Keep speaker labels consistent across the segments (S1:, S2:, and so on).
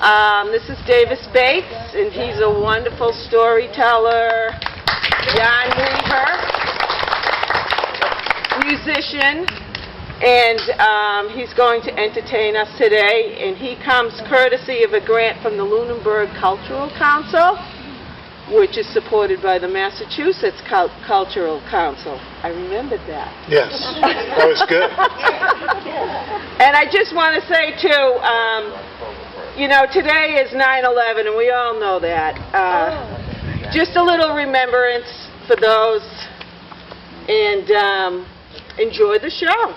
S1: This is Davis Bates, and he's a wonderful storyteller, yarn weaver, musician, and he's going to entertain us today. And he comes courtesy of a grant from the Lunenburg Cultural Council, which is supported by the Massachusetts Cultural Council. I remembered that.
S2: Yes, that was good.
S1: And I just want to say, too, you know, today is 9/11, and we all know that. Just a little remembrance for those, and enjoy the show.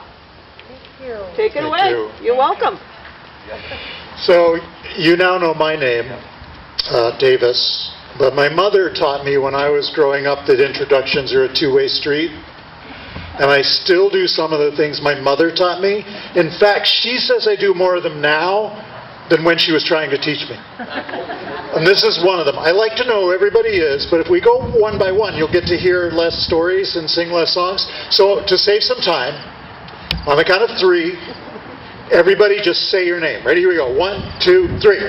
S3: Thank you.
S1: Take it away. You're welcome.
S2: So, you now know my name, Davis, but my mother taught me when I was growing up that introductions are a two-way street. And I still do some of the things my mother taught me. In fact, she says I do more of them now than when she was trying to teach me. And this is one of them. I like to know who everybody is, but if we go one by one, you'll get to hear less stories and sing less songs. So to save some time, on the count of 3, everybody just say your name. Ready? Here we go. 1, 2, 3.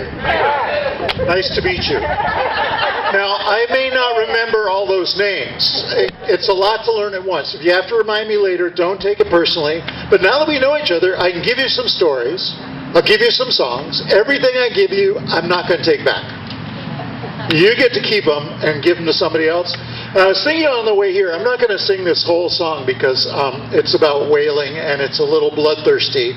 S2: Nice to meet you. Now, I may not remember all those names. It's a lot to learn at once. If you have to remind me later, don't take it personally. But now that we know each other, I can give you some stories. I'll give you some songs. Everything I give you, I'm not going to take back. You get to keep them and give them to somebody else. And I was thinking on the way here, I'm not going to sing this whole song because it's about wailing and it's a little bloodthirsty.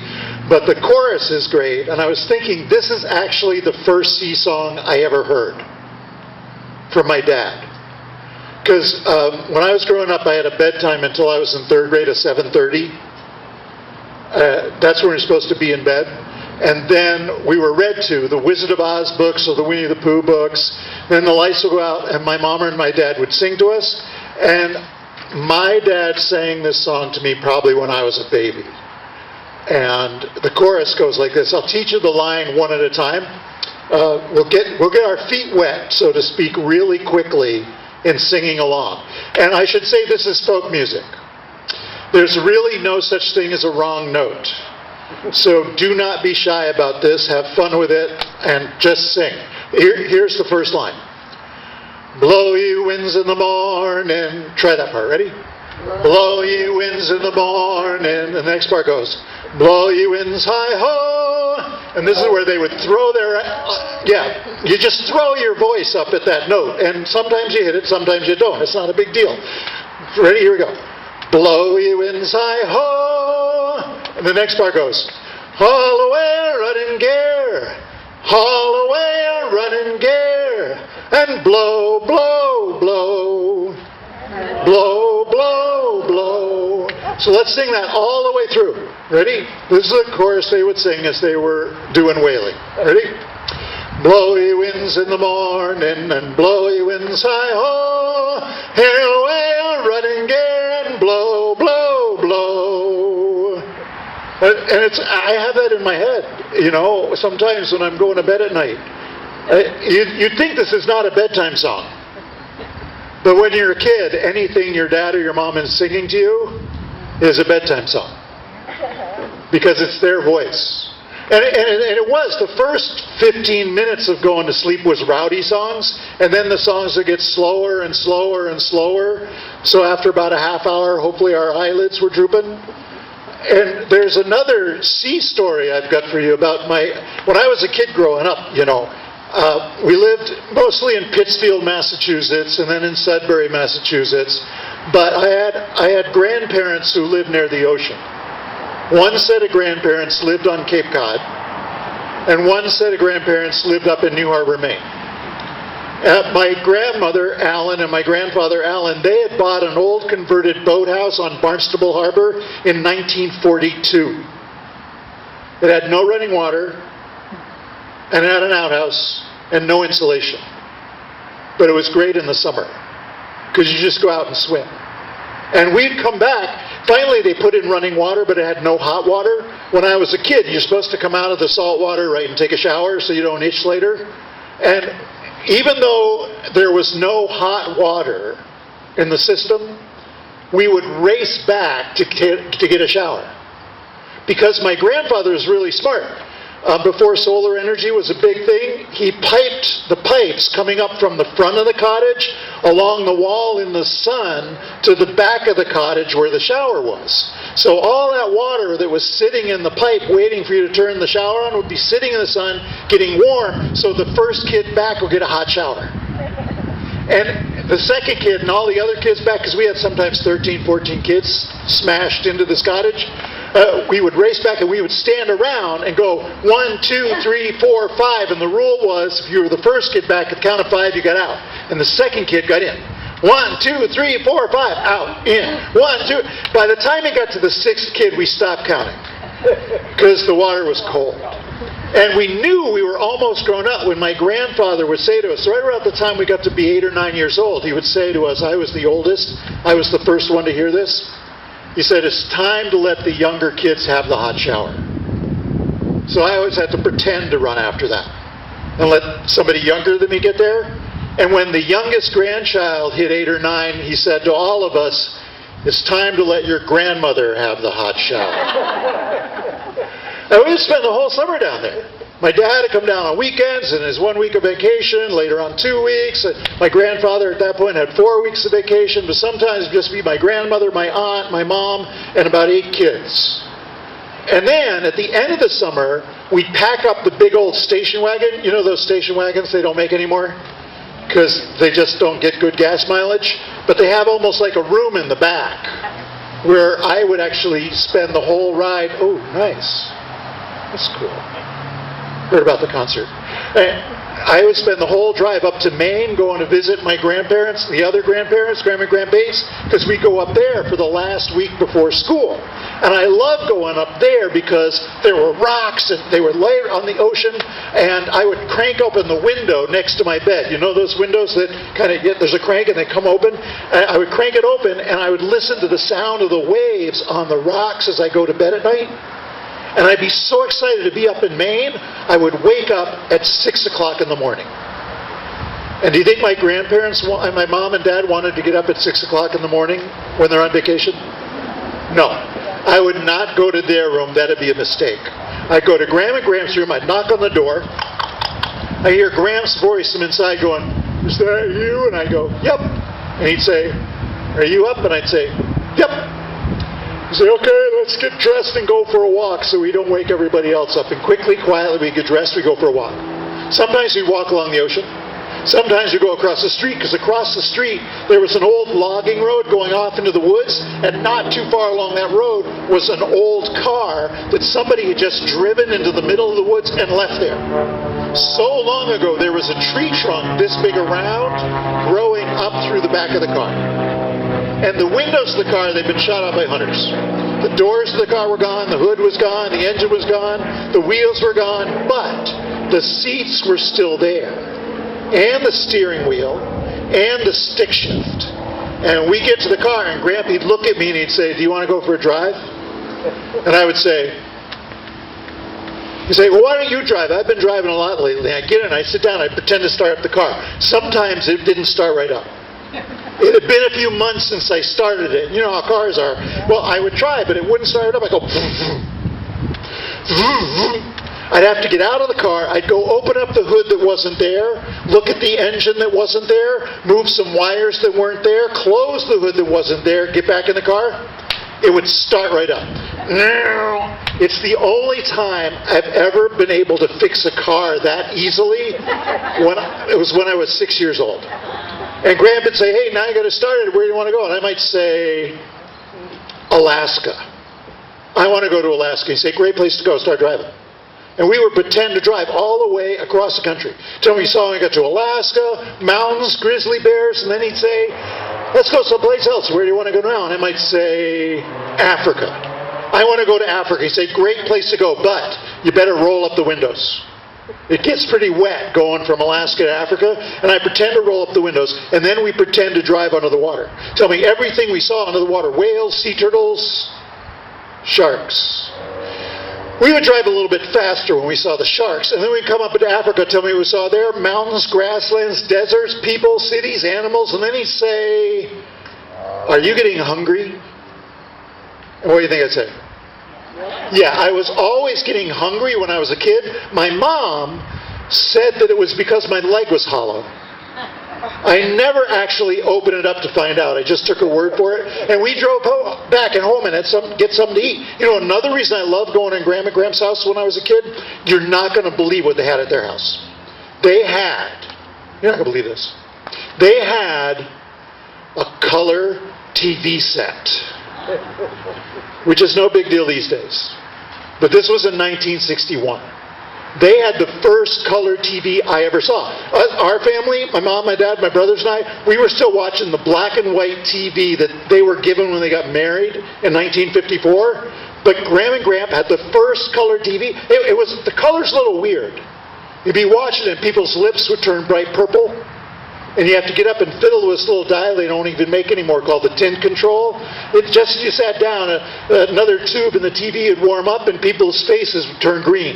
S2: But the chorus is great. And I was thinking, this is actually the first sea song I ever heard from my dad. Because when I was growing up, I had a bedtime until I was in 3rd grade at 7:30. That's when you're supposed to be in bed. And then we were read to the Wizard of Oz books or the Winnie the Pooh books. Then the lights would go out and my mom and my dad would sing to us. And my dad sang this song to me probably when I was a baby. And the chorus goes like this. I'll teach you the line one at a time. We'll get our feet wet, so to speak, really quickly in singing along. And I should say this is folk music. There's really no such thing as a wrong note. So do not be shy about this. Have fun with it and just sing. Here's the first line. Blow ye winds in the morning. Try that part. Ready? Blow ye winds in the morning. The next part goes. Blow ye winds hi-ho. And this is where they would throw their... you just throw your voice up at that note. And sometimes you hit it, sometimes you don't. It's not a big deal. Ready? Here we go. Blow ye winds hi-ho. And the next part goes, haul away, run in gear, haul away, run in gear, and blow, blow, blow, blow, blow, blow. So let's sing that all the way through. Ready? This is the chorus they would sing as they were doing whaling. Ready? Blow ye winds in the morning, and blow ye winds hi-ho, hail away, run in gear, and blow, blow, blow. And I have that in my head, you know, sometimes when I'm going to bed at night. You'd think this is not a bedtime song. But when you're a kid, anything your dad or your mom is singing to you is a bedtime song. Because it's their voice. And it was. The first 15 minutes of going to sleep was rowdy songs. And then the songs would get slower and slower and slower. So after about a half hour, hopefully our eyelids were drooping. And there's another sea story I've got for you about when I was a kid growing up, you know. We lived mostly in Pittsfield, Massachusetts, and then in Sudbury, Massachusetts. But I had grandparents who lived near the ocean. One set of grandparents lived on Cape Cod, and one set of grandparents lived up in New Harbor, Maine. My grandmother, Allen, and my grandfather, Allen, they had bought an old converted boathouse on Barnstable Harbor in 1942. It had no running water, and it had an outhouse, and no insulation. But it was great in the summer, because you just go out and swim. And we'd come back. Finally, they put in running water, but it had no hot water. When I was a kid, you're supposed to come out of the salt water, right, and take a shower so you don't itch later. And even though there was no hot water in the system, we would race back to get a shower. Because my grandfather was really smart. before solar energy was a big thing, he piped the pipes coming up from the front of the cottage along the wall in the sun to the back of the cottage where the shower was. So all that water that was sitting in the pipe waiting for you to turn the shower on would be sitting in the sun, getting warm, so the first kid back would get a hot shower. And the second kid and all the other kids back, because we had sometimes 13, 14 kids smashed into this cottage, we would race back and we would stand around and go 1, 2, 3, 4, 5. And the rule was if you were the first kid back, at the count of 5, you got out. And the second kid got in. 1, 2, 3, 4, 5, out, in. 1, 2. By the time it got to the sixth kid, we stopped counting because the water was cold. And we knew we were almost grown up when my grandfather would say to us, right around the time we got to be 8 or 9 years old, he would say to us, I was the oldest, I was the first one to hear this. He said, it's time to let the younger kids have the hot shower. So I always had to pretend to run after that and let somebody younger than me get there. And when the youngest grandchild hit 8 or 9, he said to all of us, it's time to let your grandmother have the hot shower. And we would spend the whole summer down there. My dad would come down on weekends and his 1 week of vacation, later on 2 weeks. My grandfather at that point had 4 weeks of vacation, but sometimes it would just be my grandmother, my aunt, my mom, and about 8 kids. And then, at the end of the summer, we'd pack up the big old station wagon. You know those station wagons they don't make anymore? Because they just don't get good gas mileage. But they have almost like a room in the back where I would actually spend the whole ride. Oh, nice. That's cool. Heard about the concert. I would spend the whole drive up to Maine going to visit my grandparents, the other grandparents, Grandma and Grandbates, because we go up there for the last week before school. And I love going up there because there were rocks and they were laid on the ocean, and I would crank open the window next to my bed. You know those windows that kind of there's a crank and they come open? I would crank it open and I would listen to the sound of the waves on the rocks as I go to bed at night. And I'd be so excited to be up in Maine, I would wake up at 6 o'clock in the morning. And do you think my grandparents, my mom and dad wanted to get up at 6 o'clock in the morning when they're on vacation? No. I would not go to their room. That'd be a mistake. I'd go to Graham and Graham's room. I'd knock on the door. I hear Graham's voice from inside going, is that you? And I go, yep. And he'd say, are you up? And I'd say, yep. He'd say, okay, let's get dressed and go for a walk so we don't wake everybody else up. And quietly, we get dressed, we go for a walk. Sometimes we walk along the ocean. Sometimes we go across the street, because across the street there was an old logging road going off into the woods, and not too far along that road was an old car that somebody had just driven into the middle of the woods and left there. So long ago there was a tree trunk this big around growing up through the back of the car. And the windows of the car, they'd been shot out by hunters. The doors of the car were gone, the hood was gone, the engine was gone, the wheels were gone, but the seats were still there. And the steering wheel, and the stick shift. And we get to the car, and Grampy'd look at me and he'd say, do you want to go for a drive? And I would say, he'd say, well, why don't you drive? I've been driving a lot lately. I get in, I sit down, I pretend to start up the car. Sometimes it didn't start right up. It had been a few months since I started it. You know how cars are. Well, I would try, but it wouldn't start up. I'd go, I'd have to get out of the car. I'd go open up the hood that wasn't there, look at the engine that wasn't there, move some wires that weren't there, close the hood that wasn't there, get back in the car. It would start right up. It's the only time I've ever been able to fix a car that easily. It was when I was 6 years old. And Graham would say, hey, now you got to start it. Where do you want to go? And I might say, Alaska. I want to go to Alaska. He'd say, great place to go. Start driving. And we would pretend to drive all the way across the country. Tell me you saw when we got to Alaska, mountains, grizzly bears, and then he'd say, let's go someplace else. Where do you want to go now? And I might say, Africa. I want to go to Africa. He'd say, great place to go, but you better roll up the windows. It gets pretty wet going from Alaska to Africa, and I pretend to roll up the windows, and then we pretend to drive under the water. Tell me everything we saw under the water: whales, sea turtles, sharks. We would drive a little bit faster when we saw the sharks, and then we'd come up into Africa. Tell me what we saw there: mountains, grasslands, deserts, people, cities, animals. And then he'd say, are you getting hungry? And what do you think I'd say? Yeah, I was always getting hungry when I was a kid. My mom said that it was because my leg was hollow. I never actually opened it up to find out. I just took her word for it. And we drove back and home and had get something to eat. You know, another reason I loved going to Grandma and Gramps' house when I was a kid, you're not going to believe what they had at their house. They had, you're not going to believe this, they had a color TV set, which is no big deal these days. But this was in 1961. They had the first color TV I ever saw. Our family, my mom, my dad, my brothers and I, we were still watching the black and white TV that they were given when they got married in 1954. But Grandma and Grandpa had the first color TV. It was, the color's a little weird. You'd be watching it and people's lips would turn bright purple. And you have to get up and fiddle with this little dial they don't even make anymore called the tint control. It just as you sat down, another tube in the TV would warm up and people's faces would turn green.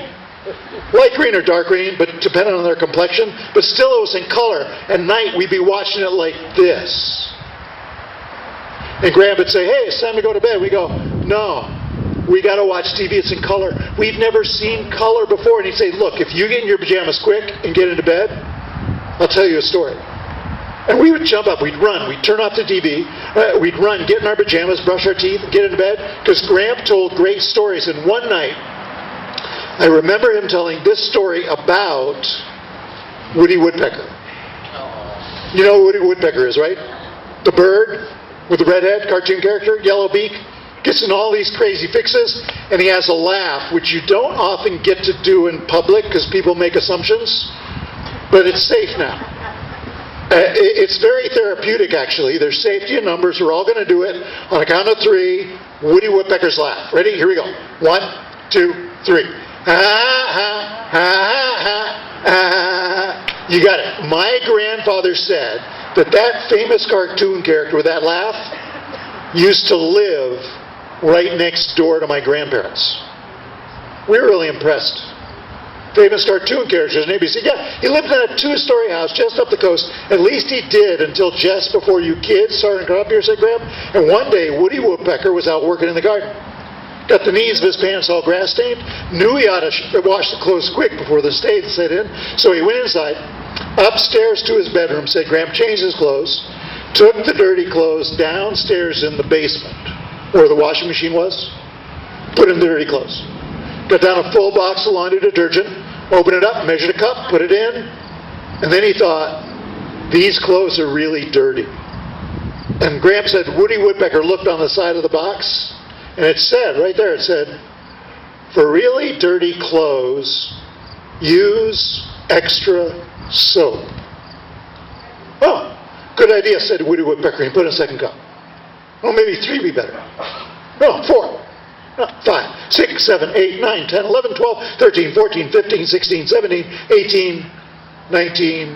S2: Light green or dark green, but depending on their complexion. But still it was in color. At night we'd be watching it like this. And Grandpa would say, hey, it's time to go to bed. We go, no, we got to watch TV. It's in color. We've never seen color before. And he'd say, look, if you get in your pajamas quick and get into bed, I'll tell you a story. And we would jump up, we'd run, we'd turn off the TV, we'd run, get in our pajamas, brush our teeth, get into bed, because Gramp told great stories. And one night, I remember him telling this story about Woody Woodpecker. You know who Woody Woodpecker is, right? The bird with the red head, cartoon character, yellow beak, gets in all these crazy fixes, and he has a laugh, which you don't often get to do in public because people make assumptions, but it's safe now. It's very therapeutic, actually. There's safety in numbers. We're all going to do it. On a count of three, Woody Woodpecker's laugh. Ready? Here we go. 1, 2, 3. Ha, ha, ha, ha, ha. You got it. My grandfather said that famous cartoon character with that laugh used to live right next door to my grandparents. We were really impressed. Famous cartoon characters. And ABC, yeah, he lived in a 2-story house just up the coast. At least he did until just before you kids started to come up here, said Graham. And one day, Woody Woodpecker was out working in the garden. Got the knees of his pants all grass stained. Knew he ought to wash the clothes quick before the stains set in. So he went inside, upstairs to his bedroom, said Graham changed his clothes, took the dirty clothes downstairs in the basement, where the washing machine was, put in the dirty clothes. Got down a full box of laundry detergent, opened it up, measured a cup, put it in, and then he thought, these clothes are really dirty. And Gramp said, Woody Woodpecker looked on the side of the box, and it said, right there, it said, for really dirty clothes, use extra soap. Oh, good idea, said Woody Woodpecker, and he put in a second cup. Well, maybe 3 would be better. No, 4. 5, 6, 7, 8, 9, 10, 11, 12, 13, 14, 15, 16, 17, 18, 19.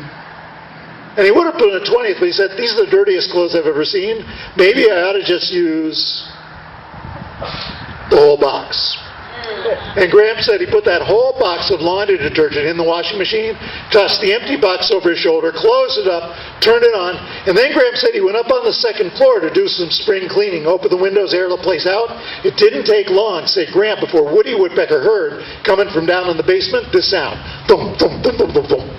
S2: And he would have put in a 20th, but he said, these are the dirtiest clothes I've ever seen. Maybe I ought to just use the whole box. And Graham said he put that whole box of laundry detergent in the washing machine, tossed the empty box over his shoulder, closed it up, turned it on, and then Graham said he went up on the 2nd floor to do some spring cleaning, open the windows, air the place out. It didn't take long, said Graham, before Woody Woodpecker heard, coming from down in the basement, this sound. Boom, boom, boom, boom, boom, boom.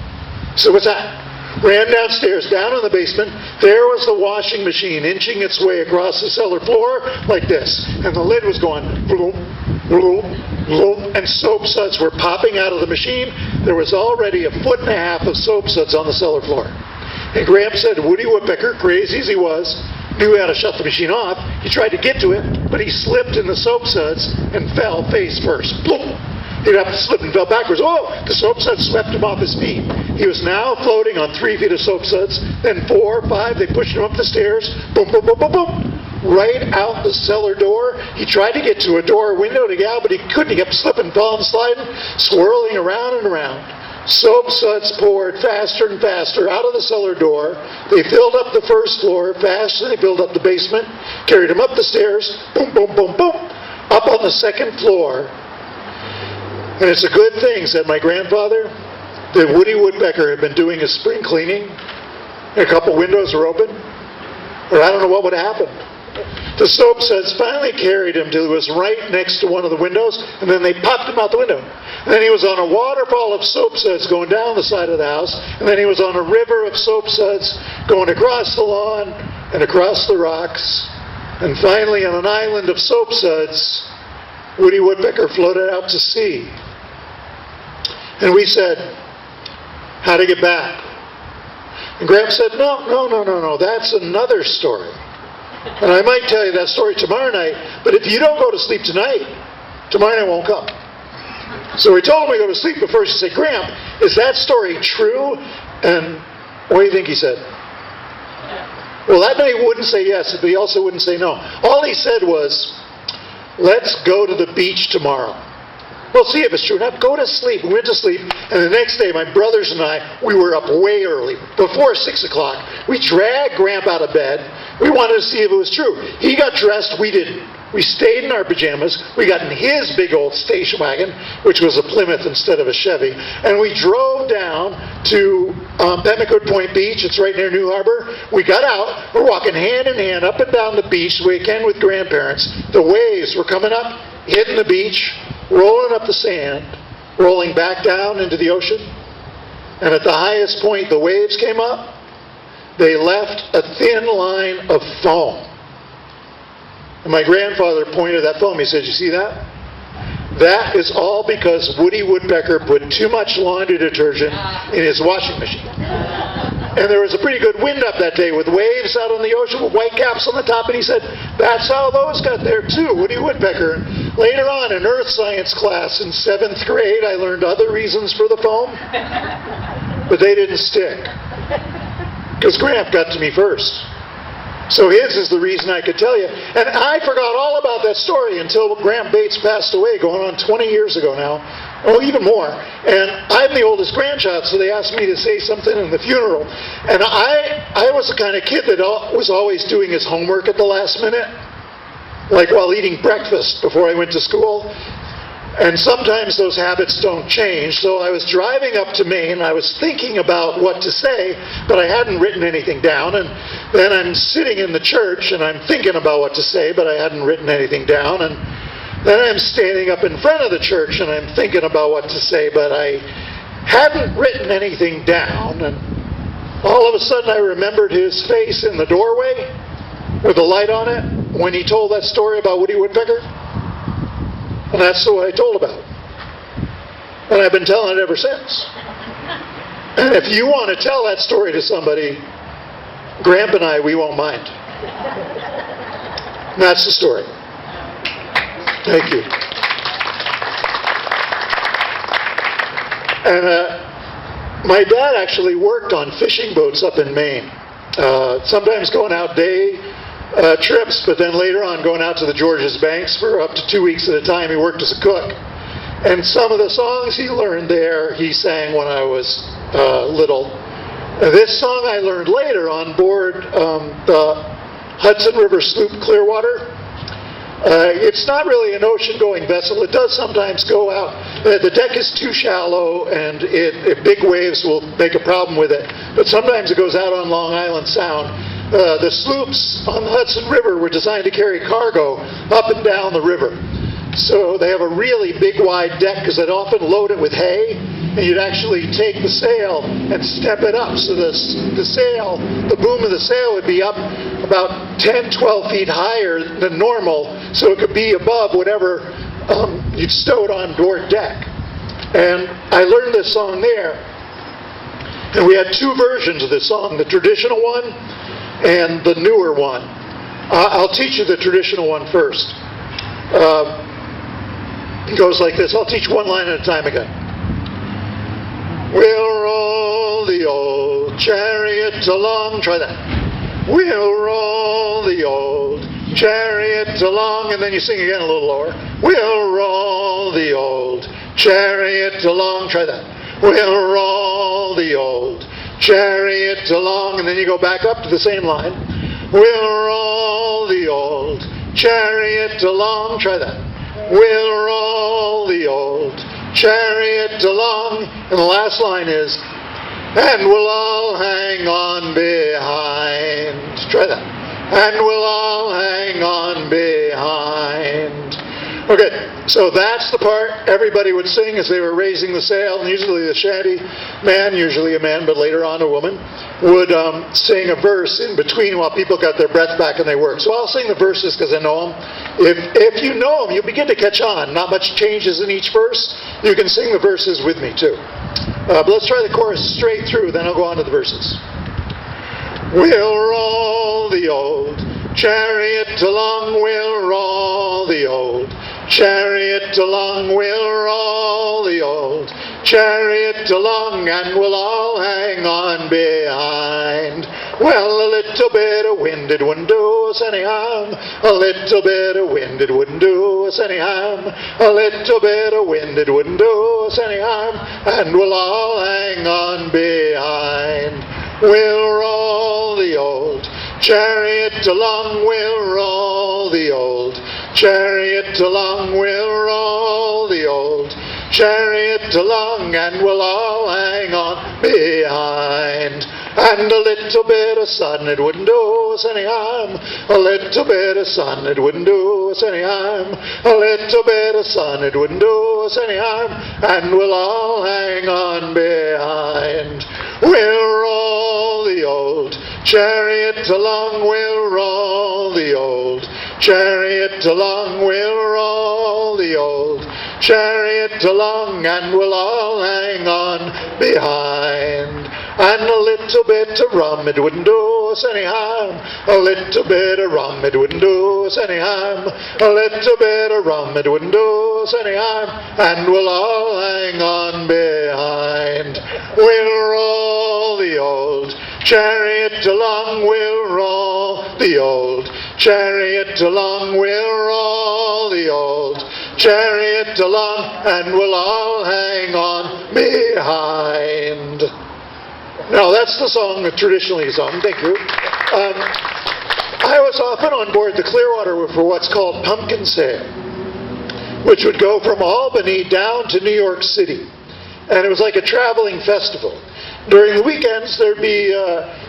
S2: So what's that? Ran downstairs, down in the basement. There was the washing machine inching its way across the cellar floor like this. And the lid was going bloop, bloop, bloop, and soap suds were popping out of the machine. There was already 1.5 foot of soap suds on the cellar floor. And Graham said Woody Woodpecker, crazy as he was, knew how to shut the machine off. He tried to get to it, but he slipped in the soap suds and fell face first. Bloop! He'd have to slip and fell backwards. Oh! The soap suds swept him off his feet. He was now floating on 3 feet of soap suds, then 4, 5. They pushed him up the stairs. Boom, boom, boom, boom, boom. Right out the cellar door. He tried to get to a door or window to get out, but he couldn't. He kept slipping, falling, sliding, swirling around and around. Soap suds poured faster and faster out of the cellar door. They filled up the 1st floor faster than they filled up the basement. Carried him up the stairs. Boom, boom, boom, boom. Up on the 2nd floor. And it's a good thing, said my grandfather, that Woody Woodpecker had been doing his spring cleaning. And a couple windows were open. Or I don't know what would have happened. The soap suds finally carried him till he was right next to one of the windows, and then they popped him out the window. And then he was on a waterfall of soap suds going down the side of the house, and then he was on a river of soap suds going across the lawn and across the rocks. And finally, on an island of soap suds, Woody Woodpecker floated out to sea. And we said, "How to get back?" And Gramps said, No, that's another story. And I might tell you that story tomorrow night, but if you don't go to sleep tonight, tomorrow night won't come. So we told him to go to sleep, but first he said, "Gramp, is that story true?" And what do you think he said? Well, that night he wouldn't say yes, but he also wouldn't say no. All he said was, "Let's go to the beach tomorrow. We'll see if it's true enough. Go to sleep." We went to sleep, and the next day, my brothers and I, we were up way early, before 6 o'clock. We dragged Gramp out of bed. We wanted to see if it was true. He got dressed, we didn't. We stayed in our pajamas. We got in his big old station wagon, which was a Plymouth instead of a Chevy, and we drove down to Pemmican Point Beach. It's right near New Harbor. We got out. We're walking hand in hand up and down the beach the way you can with grandparents. The waves were coming up, hitting the beach, rolling up the sand, rolling back down into the ocean. And at the highest point, the waves came up. They left a thin line of foam. And my grandfather pointed at that foam. He said, "You see that? That is all because Woody Woodpecker put too much laundry detergent in his washing machine." And there was a pretty good wind up that day with waves out on the ocean with white caps on the top. And he said, "That's how those got there too, Woody Woodpecker." And later on in earth science class in 7th grade, I learned other reasons for the foam. But they didn't stick. Because Gramp got to me first. So his is the reason I could tell you. And I forgot all about that story until Gramp Bates passed away, going on 20 years ago now. Oh, even more. And I'm the oldest grandchild, so they asked me to say something in the funeral. And I was the kind of kid that was always doing his homework at the last minute. Like while eating breakfast before I went to school. And sometimes those habits don't change. So I was driving up to Maine. I was thinking about what to say, but I hadn't written anything down. And then I'm sitting in the church, and I'm thinking about what to say, but I hadn't written anything down. And then I'm standing up in front of the church, and I'm thinking about what to say, but I hadn't written anything down. And all of a sudden, I remembered his face in the doorway with the light on it when he told that story about Woody Woodpecker. And that's what I told about. And I've been telling it ever since. And if you want to tell that story to somebody, Gramp and I, we won't mind. And that's the story. Thank you. And my dad actually worked on fishing boats up in Maine. Sometimes going out day trips, but then later on going out to the Georges Banks for up to 2 weeks at a time. He worked as a cook. And some of the songs he learned there, he sang when I was little. This song I learned later on board the Hudson River sloop Clearwater. It's not really an ocean-going vessel. It does sometimes go out. The deck is too shallow, and big waves will make a problem with it. But sometimes it goes out on Long Island Sound. The sloops on the Hudson River were designed to carry cargo up and down the river. So they have a really big, wide deck because they'd often load it with hay, and you'd actually take the sail and step it up. So the sail, the boom of the sail would be up about 10, 12 feet higher than normal, so it could be above whatever you'd stowed on board deck. And I learned this song there. And we had two versions of this song, the traditional one and the newer one. I'll teach you the traditional one first. It goes like this. I'll teach one line at a time again. We'll roll the old chariot along. Try that. We'll roll the old chariot along. And then you sing again a little lower. We'll roll the old chariot along. Try that. We'll roll the old chariot along. And then you go back up to the same line. We'll roll the old chariot along. Try that. We'll roll the old chariot along. And the last line is, and we'll all hang on behind. Try that. and we'll all hang on behind. Okay, so that's the part everybody would sing as they were raising the sail. And usually the shanty man, usually a man, but later on a woman, would sing a verse in between while people got their breath back and they worked. So I'll sing the verses because I know them. If you know them, you'll begin to catch on. Not much changes in each verse. You can sing the verses with me too. But let's try the chorus straight through, then I'll go on to the verses. We'll roll the old chariot along, we'll roll the old chariot along, we'll roll the old chariot along, and we'll all hang on behind. Well, a little bit of wind, it wouldn't do us any harm. A little bit of wind, it wouldn't do us any harm. A little bit of wind, it wouldn't do us any harm, and we'll all hang on behind. We'll roll the old chariot along, we'll roll the old chariot along, we'll roll the old chariot along, and we'll all hang on behind. And a little bit of sun, it wouldn't do us any harm. A little bit of sun, it wouldn't do us any harm. A little bit of sun, it wouldn't do us any harm, and we'll all hang on behind. We'll roll the old chariot along, we'll roll the old chariot along, we'll roll the old chariot along, and we'll all hang on behind. And a little bit of rum, it wouldn't do us any harm. A little bit of rum, it wouldn't do us any harm. A little bit of rum, it wouldn't do us any harm, and we'll all hang on behind. We'll roll the old chariot along, we'll roll the old chariot along, we'll roll the old chariot along, and we'll all hang on behind. Now that's the song that traditionally is sung. Thank you. I was often on board the Clearwater for what's called pumpkin sale, which would go from Albany down to New York City. And it was like a traveling festival. During the weekends, there'd be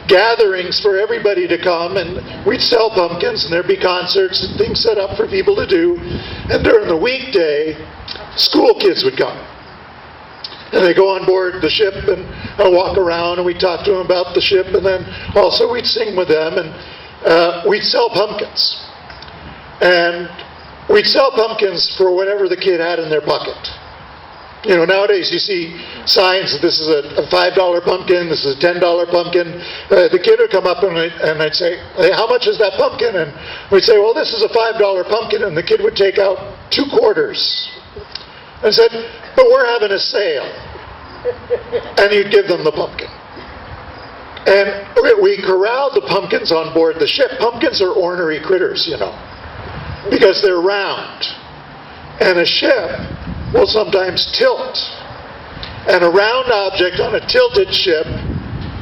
S2: gatherings for everybody to come, and we'd sell pumpkins, and there'd be concerts and things set up for people to do. And during the weekday, school kids would come. And they go on board the ship and walk around, and we'd talk to them about the ship, and then also we'd sing with them, and we'd sell pumpkins. And we'd sell pumpkins for whatever the kid had in their pocket. You know, nowadays you see signs that this is a $5 pumpkin, this is a $10 pumpkin. The kid would come up and I'd say, hey, how much is that pumpkin? And we'd say, well, this is a $5 pumpkin, and the kid would take out 2 quarters. And said, but we're having a sale. And you'd give them the pumpkin. And we corralled the pumpkins on board the ship. Pumpkins are ornery critters, you know, because they're round. And a ship will sometimes tilt. And a round object on a tilted ship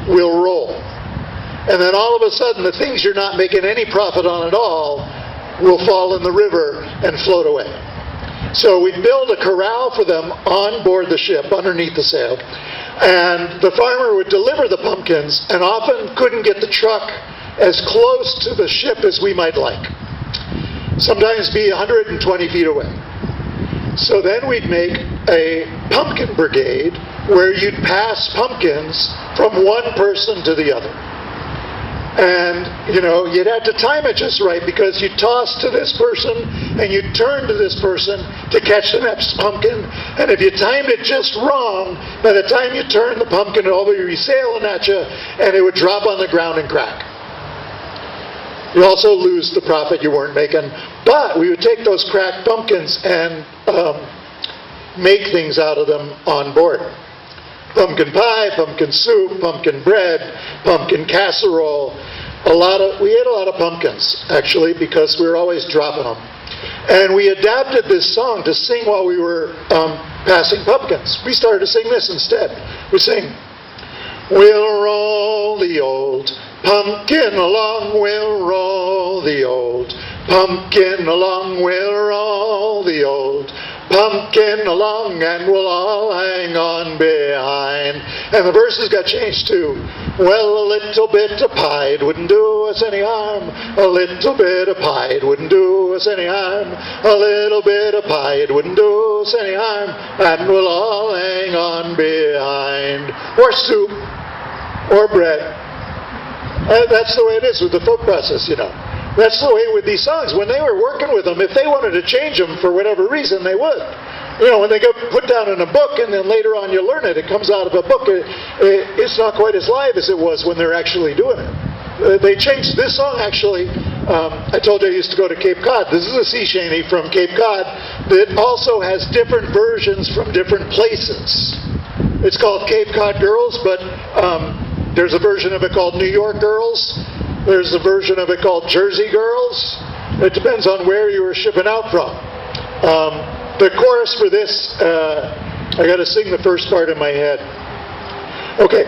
S2: will roll. And then all of a sudden, the things you're not making any profit on at all will fall in the river and float away. So we'd build a corral for them on board the ship underneath the sail. And the farmer would deliver the pumpkins and often couldn't get the truck as close to the ship as we might like. Sometimes be 120 feet away. So then we'd make a pumpkin brigade where you'd pass pumpkins from one person to the other. And, you know, you'd have to time it just right, because you'd toss to this person and you'd turn to this person to catch the next pumpkin. And if you timed it just wrong, by the time you turned the pumpkin over, you'd be sailing at you, and it would drop on the ground and crack. You also lose the profit you weren't making. But we would take those cracked pumpkins and make things out of them on board. Pumpkin pie, pumpkin soup, pumpkin bread, pumpkin casserole. We ate a lot of pumpkins, actually, because we were always dropping them. And we adapted this song to sing while we were passing pumpkins. We started to sing this instead. We sing, we'll roll the old pumpkin along, we'll roll the old pumpkin along, we'll roll the old pumpkin along, and we'll all hang on behind. And the verses got changed to, well, a little bit of pie, it wouldn't do us any harm. A little bit of pie, it wouldn't do us any harm. A little bit of pie, it wouldn't do us any harm. And we'll all hang on behind. Or soup, or bread. That's the way it is with the folk process, you know. That's the way with these songs. When they were working with them, if they wanted to change them for whatever reason, they would. You know, when they get put down in a book and then later on you learn it, it comes out of a book, it's not quite as live as it was when they're actually doing it. They changed this song, actually. I told you I used to go to Cape Cod. This is a sea shanty from Cape Cod that also has different versions from different places. It's called Cape Cod Girls, but there's a version of it called New York Girls. There's a version of it called Jersey Girls. It depends on where you were shipping out from. The chorus for this, I got to sing the first part in my head. Okay.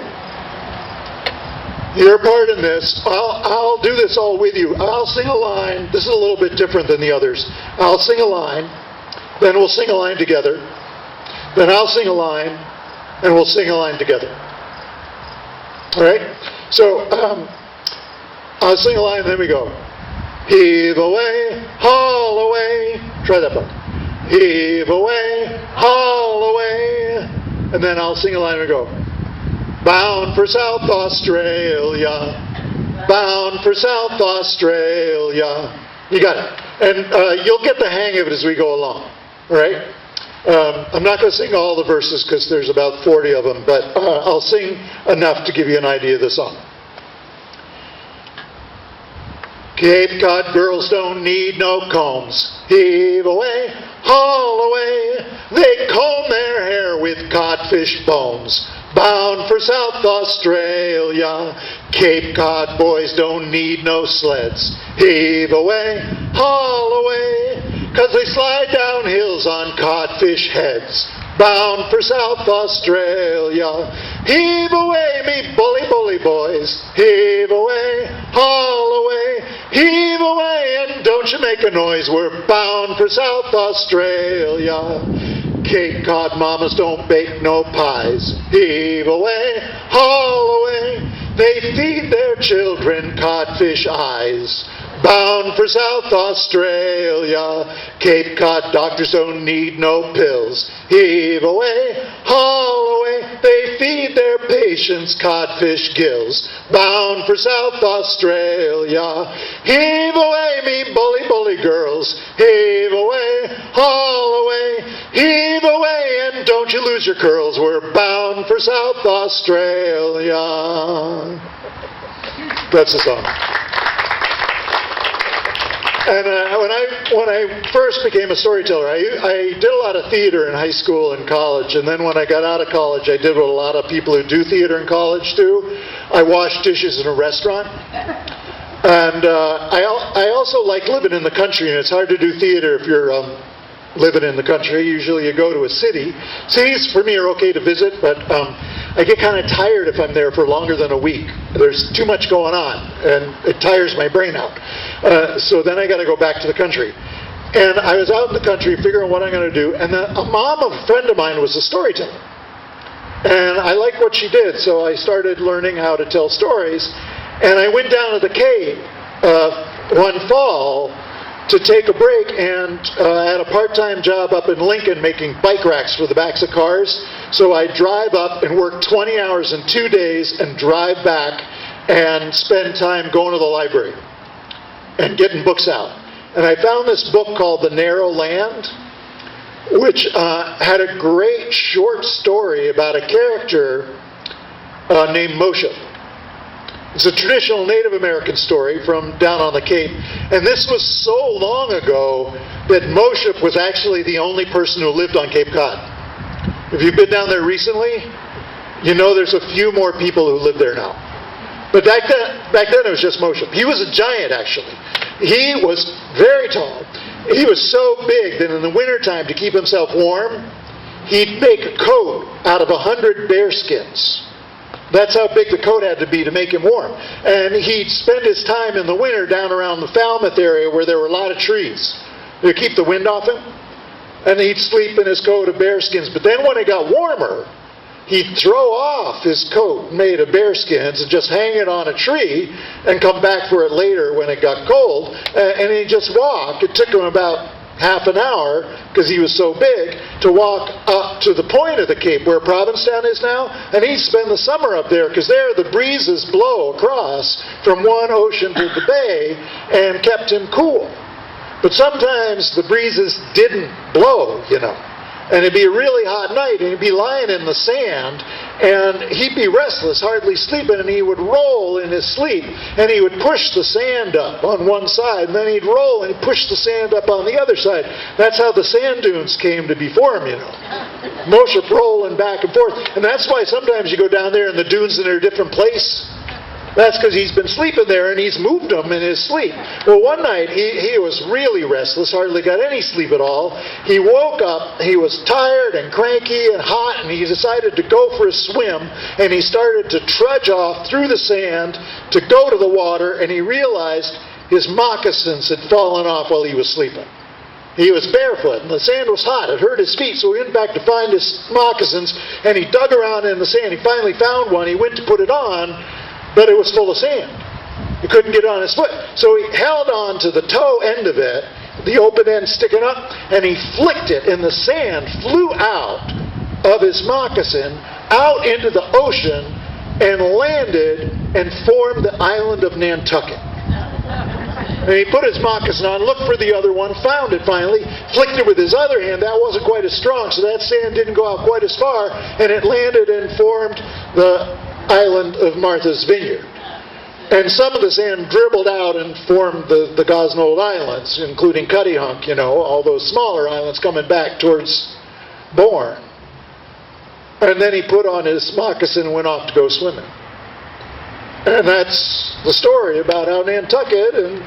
S2: Your part in this, I'll do this all with you. I'll sing a line. This is a little bit different than the others. I'll sing a line, then we'll sing a line together. Then I'll sing a line, and we'll sing a line together. All right? So, I'll sing a line, and then we go. Heave away, haul away. Try that part. Heave away, haul away. And then I'll sing a line and we go. Bound for South Australia. Bound for South Australia. You got it. And you'll get the hang of it as we go along. All right? I'm not going to sing all the verses because there's about 40 of them, but I'll sing enough to give you an idea of the song. Cape Cod girls don't need no combs. Heave away, haul away. They comb their hair with codfish bones. Bound for South Australia. Cape Cod boys don't need no sleds. Heave away, haul away. 'Cause they slide down hills on codfish heads. Bound for South Australia. Heave away, me bully, bully boys. Heave away, haul away. Heave away, and don't you make a noise. We're bound for South Australia. Cape Cod mamas don't bake no pies. Heave away, haul away. They feed their children codfish eyes. Bound for South Australia. Cape Cod doctors don't need no pills. Heave away, haul away. They feed their patients codfish gills. Bound for South Australia. Heave away, me bully, bully girls. Heave away, haul away. Heave away, and don't you lose your curls. We're bound for South Australia. That's the song. And when I first became a storyteller, I did a lot of theater in high school and college. And then when I got out of college, I did what a lot of people who do theater in college do. I washed dishes in a restaurant. And I also like living in the country. And it's hard to do theater if you're living in the country. Usually you go to a city. Cities for me are okay to visit, but I get kind of tired if I'm there for longer than a week. There's too much going on, and it tires my brain out. So then I got to go back to the country. And I was out in the country figuring what I'm going to do, and a mom of a friend of mine was a storyteller. And I liked what she did, so I started learning how to tell stories. And I went down to the cave one fall to take a break, and I had a part-time job up in Lincoln making bike racks for the backs of cars. So I drive up and work 20 hours in 2 days and drive back and spend time going to the library and getting books out. And I found this book called The Narrow Land, which had a great short story about a character named Moshe. It's a traditional Native American story from down on the Cape. And this was so long ago that Moshe was actually the only person who lived on Cape Cod. If you've been down there recently, you know there's a few more people who live there now. But back then it was just Moshe. He was a giant, actually. He was very tall. He was so big that in the wintertime, to keep himself warm, he'd make a coat out of 100 bear skins. That's how big the coat had to be to make him warm. And he'd spend his time in the winter down around the Falmouth area where there were a lot of trees to keep the wind off him. And he'd sleep in his coat of bear skins. But then when it got warmer, he'd throw off his coat made of bear skins and just hang it on a tree and come back for it later when it got cold. And he'd just walk. It took him about half an hour, because he was so big, to walk up to the point of the Cape where Provincetown is now, and he'd spend the summer up there, because there the breezes blow across from one ocean to the bay and kept him cool. But sometimes the breezes didn't blow, and it'd be a really hot night, and he'd be lying in the sand, and he'd be restless, hardly sleeping, and he would roll in his sleep, and he would push the sand up on one side, and then he'd roll and he'd push the sand up on the other side. That's how the sand dunes came to be formed, Motion rolling back and forth. And that's why sometimes you go down there and the dunes are in a different place. That's because he's been sleeping there and he's moved them in his sleep. Well, one night he was really restless, hardly got any sleep at all. He woke up, he was tired and cranky and hot, and he decided to go for a swim, and he started to trudge off through the sand to go to the water, and he realized his moccasins had fallen off while he was sleeping. He was barefoot, and the sand was hot. It hurt his feet, so he went back to find his moccasins, and he dug around in the sand. He finally found one. He went to put it on, but it was full of sand. He couldn't get it on his foot. So he held on to the toe end of it, the open end sticking up, and he flicked it, and the sand flew out of his moccasin, out into the ocean, and landed and formed the island of Nantucket. And he put his moccasin on, looked for the other one, found it finally, flicked it with his other hand. That wasn't quite as strong, so that sand didn't go out quite as far, and it landed and formed the island of Martha's Vineyard. And some of the sand dribbled out and formed the Gosnold Islands, including Cuttyhunk, all those smaller islands coming back towards Bourne. And then he put on his moccasin and went off to go swimming. And that's the story about how Nantucket and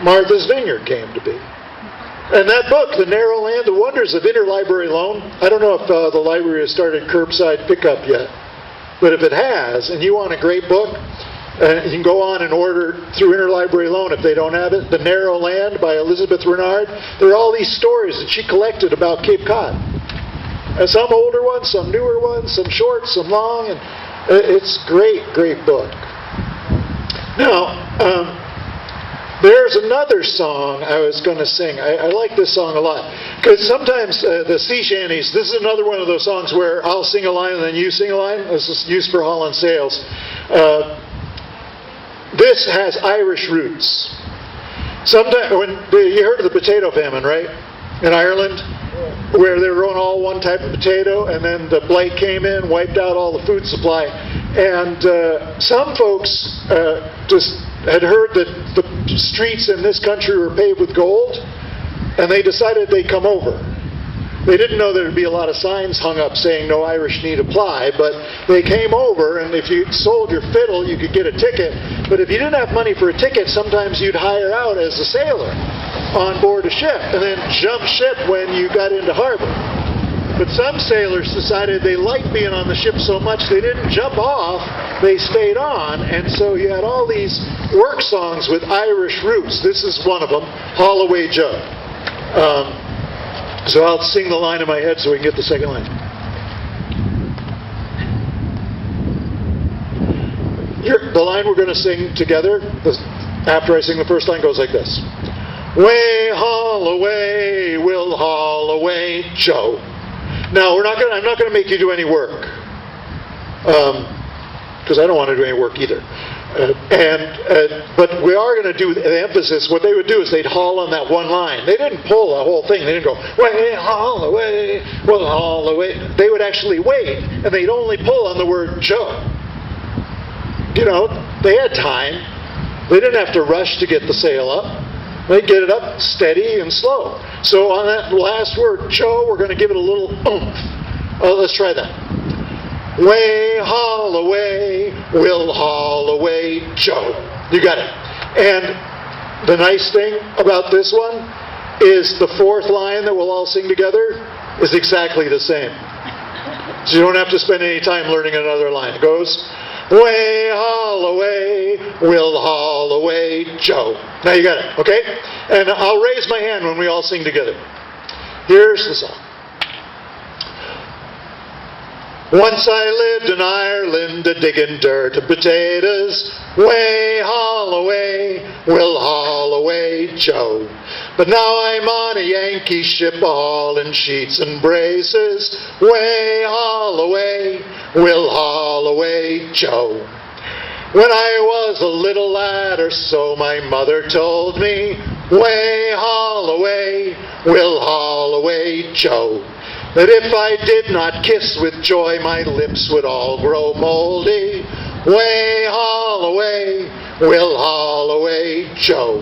S2: Martha's Vineyard came to be. And that book, The Narrow Land, The Wonders of Interlibrary Loan, I don't know if the library has started curbside pickup yet. But if it has, and you want a great book, you can go on and order through Interlibrary Loan if they don't have it. The Narrow Land by Elizabeth Renard. There are all these stories that she collected about Cape Cod. And some older ones, some newer ones, some short, some long. And it's a great book. Now, there's another song I was going to sing. I like this song a lot. Because sometimes the sea shanties, this is another one of those songs where I'll sing a line and then you sing a line. This is used for hauling sails. This has Irish roots. Sometimes, you heard of the potato famine, right? In Ireland? Where they were growing all one type of potato, and then the blight came in, wiped out all the food supply. And some folks just had heard that the streets in this country were paved with gold, and they decided they'd come over. They didn't know there would be a lot of signs hung up saying no Irish need apply, but they came over, and if you sold your fiddle, you could get a ticket. But if you didn't have money for a ticket, sometimes you'd hire out as a sailor on board a ship, and then jump ship when you got into harbor. But some sailors decided they liked being on the ship so much they didn't jump off, they stayed on, and so you had all these work songs with Irish roots. This is one of them, Haul Away Joe. So I'll sing the line in my head so we can get the second line. The line we're going to sing together, after I sing the first line, goes like this. Way, haul away, we'll haul away Joe. Now, I'm not going to make you do any work, because I don't want to do any work either. But we are going to do the emphasis. What they would do is they'd haul on that one line. They didn't pull the whole thing. They didn't go, way, haul away, we'll haul away. They would actually wait, and they'd only pull on the word Joe. They had time. They didn't have to rush to get the sail up. They'd get it up steady and slow. So on that last word, Joe, we're going to give it a little oomph. Let's try that. Way, haul away, we'll haul away Joe. You got it. And the nice thing about this one is the fourth line that we'll all sing together is exactly the same. So you don't have to spend any time learning another line. It goes, way, haul away, we'll haul away Joe. Now you got it, okay? And I'll raise my hand when we all sing together. Here's the song. Once I lived in Ireland a-digging dirt and potatoes. Way haul away, we'll haul away, Joe. But now I'm on a Yankee ship a-hauling sheets and braces. Way haul away, we'll haul away, Joe. When I was a little lad or so, my mother told me, way haul away, we'll haul away, Joe. That if I did not kiss with joy, my lips would all grow moldy. Way haul away, we'll haul away, Joe.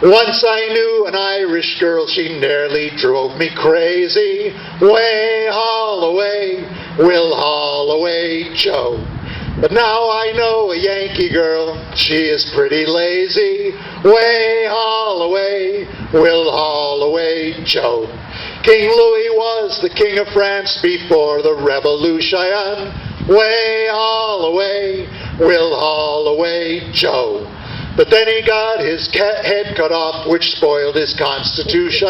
S2: Once I knew an Irish girl, she nearly drove me crazy. Way haul away, we'll haul away, Joe. But now I know a Yankee girl, she is pretty lazy. Way haul away, we'll haul away, Joe. King Louis was the king of France before the Revolution. Way haul away, we'll haul away, Joe. But then he got his head cut off, which spoiled his constitution.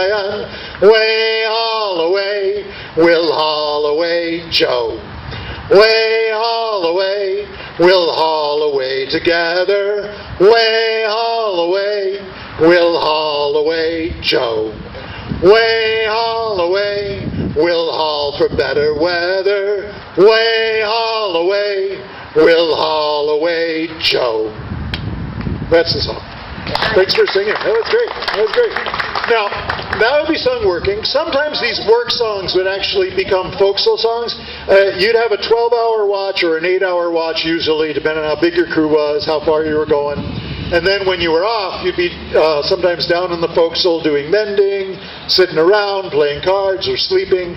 S2: Way haul away, we'll haul away, Joe. Way haul away, we'll haul away together. Way haul away, we'll haul away, Joe. Way haul away, we'll haul for better weather. Way haul away, we'll haul away, Joe. That's the song. Thanks for singing. That was great. That was great. Now, that would be sung working. Sometimes these work songs would actually become folksal songs. You'd have a 12-hour watch or an 8-hour watch usually, depending on how big your crew was, how far you were going. And then when you were off, you'd be sometimes down in the forecastle doing mending, sitting around, playing cards or sleeping.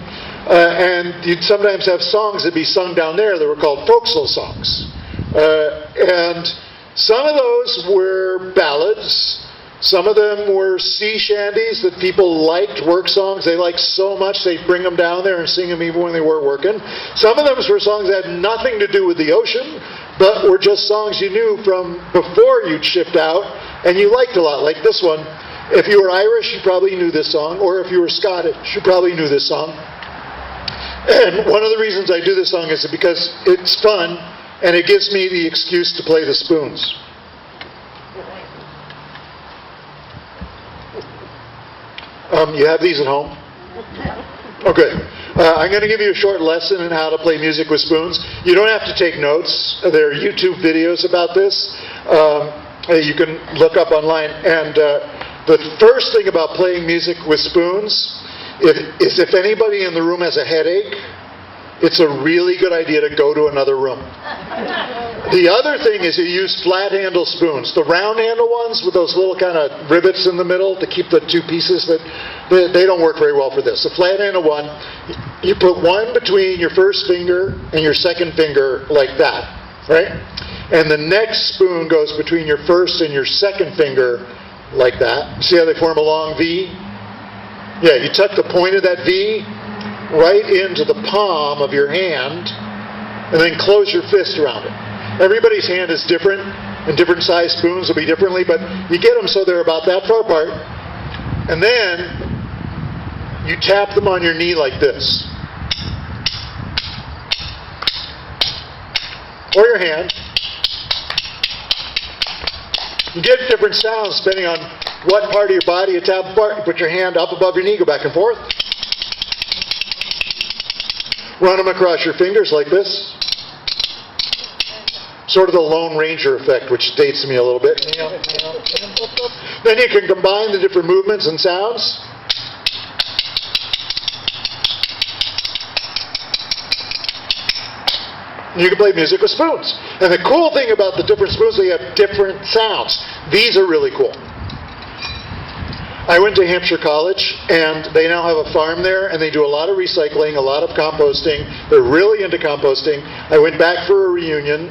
S2: And you'd sometimes have songs that'd be sung down there that were called folksal songs. And some of those were ballads. Some of them were sea shanties that people liked, work songs. They liked so much they'd bring them down there and sing them even when they weren't working. Some of them were songs that had nothing to do with the ocean, but were just songs you knew from before you'd shipped out and you liked a lot, like this one. If you were Irish, you probably knew this song, or if you were Scottish, you probably knew this song. And one of the reasons I do this song is because it's fun and it gives me the excuse to play the spoons. You have these at home? Okay. I'm going to give you a short lesson on how to play music with spoons. You don't have to take notes. There are YouTube videos about this. You can look up online. And the first thing about playing music with spoons is if anybody in the room has a headache, it's a really good idea to go to another room. The other thing is you use flat handle spoons. The round handle ones with those little kind of rivets in the middle to keep the two pieces, they don't work very well for this. The flat handle one, you put one between your first finger and your second finger like that, right? And the next spoon goes between your first and your second finger like that. See how they form a long V? Yeah, you tuck the point of that V right into the palm of your hand and then close your fist around it. Everybody's hand is different and different size spoons will be differently, but you get them so they're about that far apart, and then you tap them on your knee like this or your hand. You get different sounds depending on what part of your body you tap apart. You put your hand up above your knee, go back and forth. Run them across your fingers like this. Sort of the Lone Ranger effect, which dates me a little bit. Then you can combine the different movements and sounds. You can play music with spoons. And the cool thing about the different spoons, they have different sounds. These are really cool. I went to Hampshire College, and they now have a farm there, and they do a lot of recycling, a lot of composting. They're really into composting. I went back for a reunion.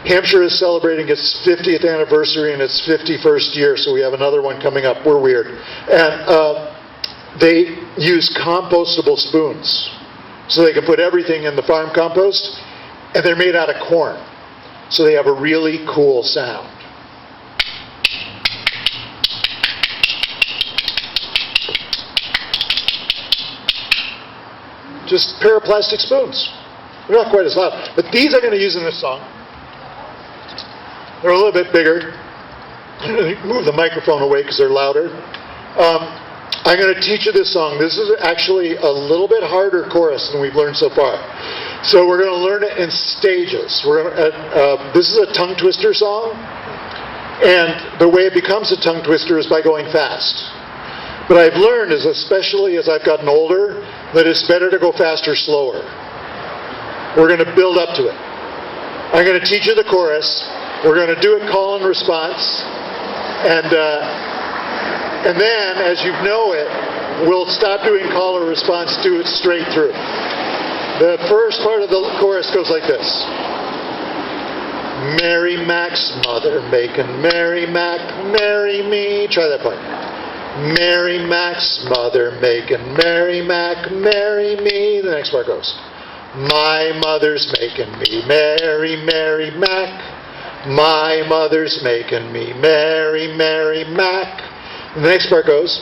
S2: Hampshire is celebrating its 50th anniversary and its 51st year, so we have another one coming up. We're weird. And they use compostable spoons, so they can put everything in the farm compost, and they're made out of corn, so they have a really cool sound. Just a pair of plastic spoons. They're not quite as loud. But these I'm going to use in this song. They're a little bit bigger. I'm going to move the microphone away because they're louder. I'm going to teach you this song. This is actually a little bit harder chorus than we've learned so far. So we're going to learn it in stages. This is a tongue twister song. And the way it becomes a tongue twister is by going fast. But I've learned, especially as I've gotten older, that it's better to go faster, slower. We're going to build up to it. I'm going to teach you the chorus. We're going to do it call and response. And then, as you know it, we'll stop doing call or response, do it straight through. The first part of the chorus goes like this. Mary Mac's mother making Mary Mac marry me. Try that part. Mary Mac's mother making Mary Mac marry me. The next part goes. My mother's making me Mary, Mary Mac. My mother's making me Mary, Mary Mac. And the next part goes.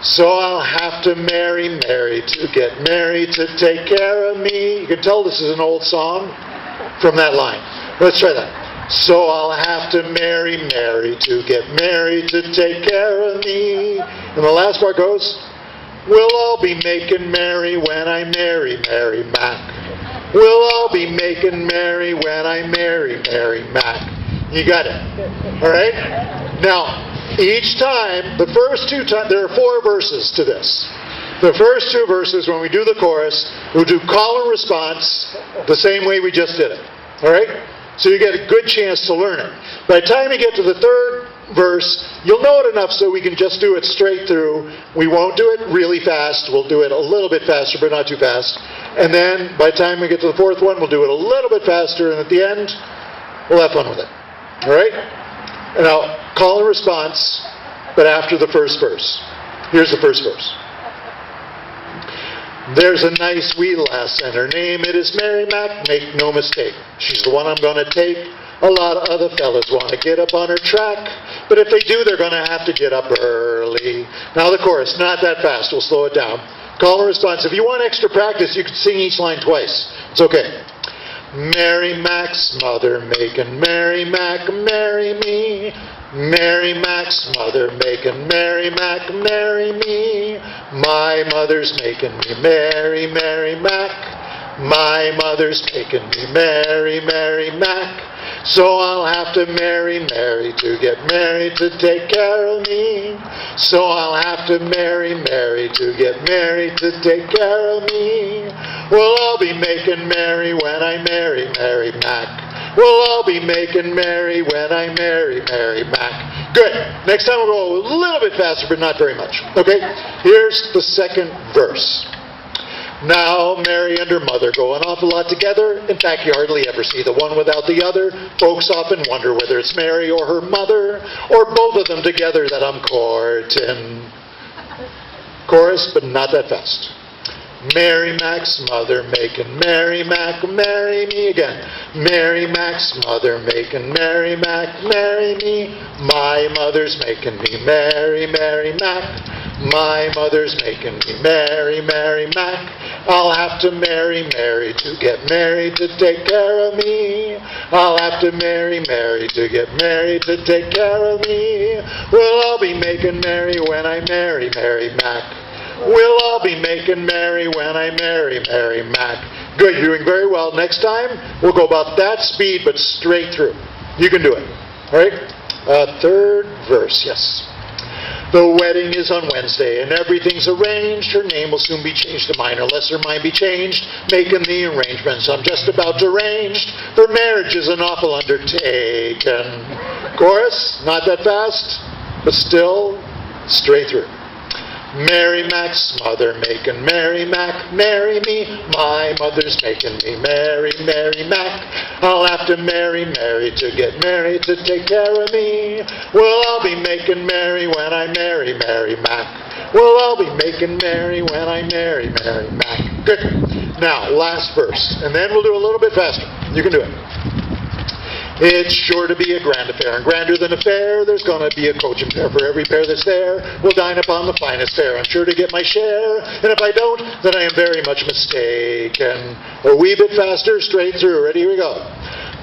S2: So I'll have to marry Mary to get Mary to take care of me. You can tell this is an old song from that line. Let's try that. So I'll have to marry Mary to get Mary to take care of me. And the last part goes, we'll all be making merry when I marry Mary Mac. We'll all be making merry when I marry Mary Mac. You got it. All right? Now, each time, the first two times, there are 4 verses to this. The first 2 verses, when we do the chorus, we'll do call and response the same way we just did it. All right? So you get a good chance to learn it. By the time you get to the 3rd verse, you'll know it enough so we can just do it straight through. We won't do it really fast. We'll do it a little bit faster, but not too fast. And then by the time we get to the 4th one, we'll do it a little bit faster. And at the end, we'll have fun with it. All right? And I'll call and response, but after the first verse. Here's the first verse. There's a nice wee lass, and her name it is Mary Mac, make no mistake. She's the one I'm going to take. A lot of other fellas want to get up on her track, but if they do, they're going to have to get up early. Now the chorus, not that fast, we'll slow it down. Call and response. If you want extra practice, you can sing each line twice. It's okay. Mary Mac's mother making Mary Mac marry me. Mary Mac's mother making Mary Mac marry me. My mother's making me Mary, Mary Mac. My mother's making me Mary, Mary Mac. So I'll have to marry Mary to get Mary to take care of me. So I'll have to marry Mary to get Mary to take care of me. We'll all be making merry when I marry Mary Mac. We'll all be making merry when I marry Mary Mac. Good. Next time we'll go a little bit faster, but not very much. Okay? Here's the 2nd verse. Now, Mary and her mother go an awful lot together. In fact, you hardly ever see the one without the other. Folks often wonder whether it's Mary or her mother, or both of them together that I'm courting. Chorus, but not that fast. Mary Mac's mother making Mary Mac marry me again. Mary Mac's mother making Mary Mac marry me. My mother's making me Mary, Mary Mac. My mother's making me Mary, Mary Mac. I'll have to marry Mary to get Mary to take care of me. I'll have to marry Mary to get Mary to take care of me. We'll all be making merry when I marry Mary Mac. We'll all be making merry when I marry Mary Mac. Good, you're doing very well. Next time, we'll go about that speed, but straight through. You can do it. All right? 3rd verse, yes. The wedding is on Wednesday, and everything's arranged. Her name will soon be changed to mine, unless her mind be changed. Making the arrangements, I'm just about deranged. For marriage is an awful undertaking. Chorus, not that fast, but still straight through. Mary Mac's mother making Mary Mac marry me. My mother's making me Mary, Mary Mac. I'll have to marry Mary to get Mary to take care of me. We'll all be making merry when I marry Mary Mac. We'll all be making merry when I marry Mary Mac. Good. Now, last verse. And then we'll do a little bit faster. You can do it. It's sure to be a grand affair, and grander than a fair, there's gonna be a coach and pair. For every pair that's there, we'll dine upon the finest fare. I'm sure to get my share, and if I don't, then I am very much mistaken. A wee bit faster, straight through. Ready, here we go.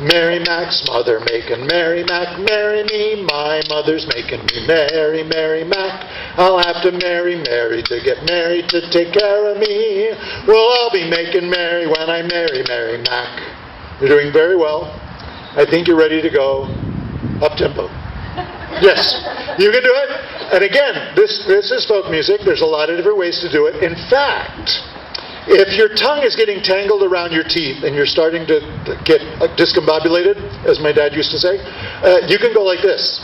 S2: Mary Mac's mother making Mary Mac, marry me. My mother's making me Mary, Mary Mac. I'll have to marry Mary to get married to take care of me. Well, I'll be making Mary when I marry Mary Mac. You're doing very well. I think you're ready to go up-tempo. Yes, you can do it. And again, this is folk music. There's a lot of different ways to do it. In fact, if your tongue is getting tangled around your teeth and you're starting to get discombobulated, as my dad used to say, you can go like this.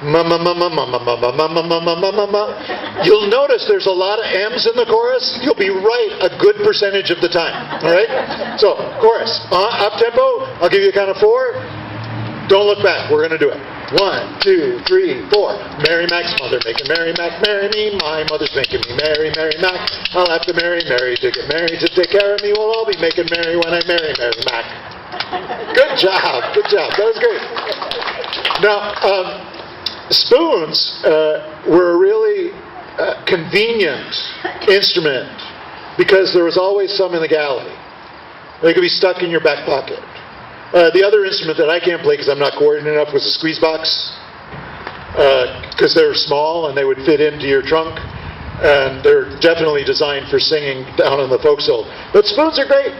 S2: Ma-ma, ma-ma, ma-ma, ma-ma, ma-ma, ma-ma, ma-ma, ma. You'll notice there's a lot of M's in the chorus. You'll be right a good percentage of the time. All right? So, chorus. Up-tempo. I'll give you a count of 4. Don't look back. We're going to do it. 1, 2, 3, 4. Mary Mac's mother making Mary Mac, marry me. My mother's making me Mary, Mary Mac. I'll have to marry Mary to get married to take care of me. We'll all be making Mary when I marry Mary Mac. Good job. Good job. That was great. Now, spoons were a really convenient instrument because there was always some in the galley. They could be stuck in your back pocket. The other instrument that I can't play because I'm not coordinated enough was a squeeze box, because they were small and they would fit into your trunk, and they're definitely designed for singing down on the forecastle. But spoons are great.